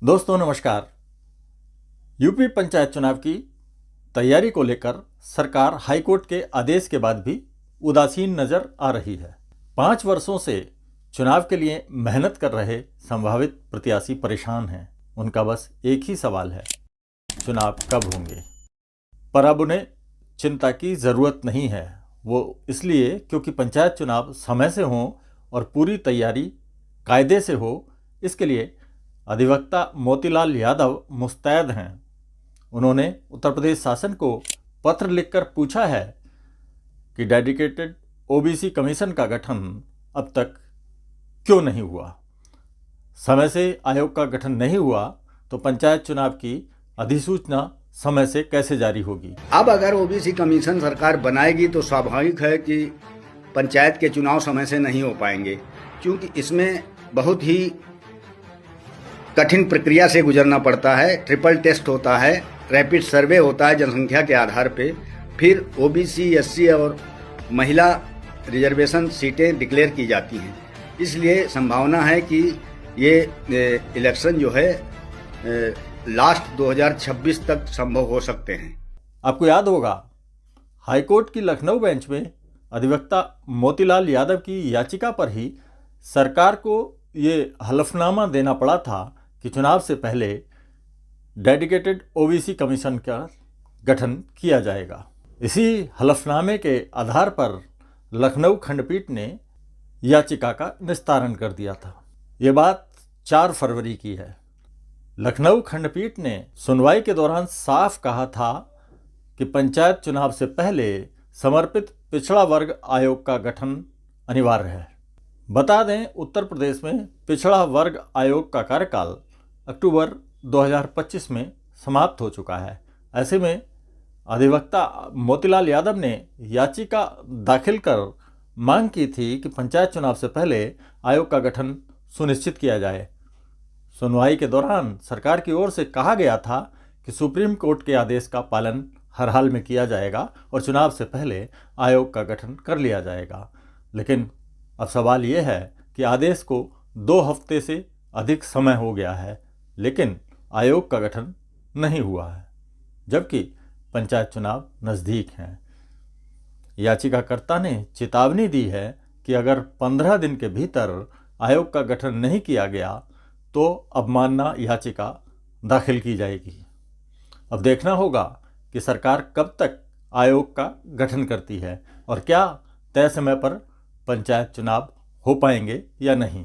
दोस्तों नमस्कार। यूपी पंचायत चुनाव की तैयारी को लेकर सरकार हाईकोर्ट के आदेश के बाद भी उदासीन नजर आ रही है। 5 वर्षों से चुनाव के लिए मेहनत कर रहे संभावित प्रत्याशी परेशान हैं। उनका बस एक ही सवाल है, चुनाव कब होंगे। पर अब उन्हें चिंता की ज़रूरत नहीं है। वो इसलिए क्योंकि पंचायत चुनाव समय से हों और पूरी तैयारी कायदे से हो, इसके लिए अधिवक्ता मोतीलाल यादव मुस्तैद हैं। उन्होंने उत्तर प्रदेश शासन को पत्र लिखकर पूछा है कि डेडिकेटेड ओबीसी कमीशन का गठन अब तक क्यों नहीं हुआ। समय से आयोग का गठन नहीं हुआ तो पंचायत चुनाव की अधिसूचना समय से कैसे जारी होगी। अब अगर ओबीसी कमीशन सरकार बनाएगी तो स्वाभाविक है कि पंचायत के चुनाव समय से नहीं हो पाएंगे, क्योंकि इसमें बहुत ही कठिन प्रक्रिया से गुजरना पड़ता है। ट्रिपल टेस्ट होता है, रैपिड सर्वे होता है जनसंख्या के आधार पे, फिर ओबीसी, एससी और महिला रिजर्वेशन सीटें डिक्लेयर की जाती हैं। इसलिए संभावना है कि ये इलेक्शन जो है लास्ट 2026 तक संभव हो सकते हैं। आपको याद होगा, हाईकोर्ट की लखनऊ बेंच में अधिवक्ता मोतीलाल यादव की याचिका पर ही सरकार को ये हलफनामा देना पड़ा था कि चुनाव से पहले डेडिकेटेड ओबीसी कमीशन का गठन किया जाएगा। इसी हलफनामे के आधार पर लखनऊ खंडपीठ ने याचिका का निस्तारण कर दिया था। ये बात 4 फरवरी की है। लखनऊ खंडपीठ ने सुनवाई के दौरान साफ कहा था कि पंचायत चुनाव से पहले समर्पित पिछड़ा वर्ग आयोग का गठन अनिवार्य है। बता दें, उत्तर प्रदेश में पिछड़ा वर्ग आयोग का कार्यकाल अक्टूबर 2025 में समाप्त हो चुका है। ऐसे में अधिवक्ता मोतीलाल यादव ने याचिका दाखिल कर मांग की थी कि पंचायत चुनाव से पहले आयोग का गठन सुनिश्चित किया जाए। सुनवाई के दौरान सरकार की ओर से कहा गया था कि सुप्रीम कोर्ट के आदेश का पालन हर हाल में किया जाएगा और चुनाव से पहले आयोग का गठन कर लिया जाएगा। लेकिन अब सवाल ये है कि आदेश को 2 हफ्ते से अधिक समय हो गया है, लेकिन आयोग का गठन नहीं हुआ है, जबकि पंचायत चुनाव नज़दीक हैं। याचिकाकर्ता ने चेतावनी दी है कि अगर 15 दिन के भीतर आयोग का गठन नहीं किया गया तो अवमानना याचिका दाखिल की जाएगी। अब देखना होगा कि सरकार कब तक आयोग का गठन करती है और क्या तय समय पर पंचायत चुनाव हो पाएंगे या नहीं।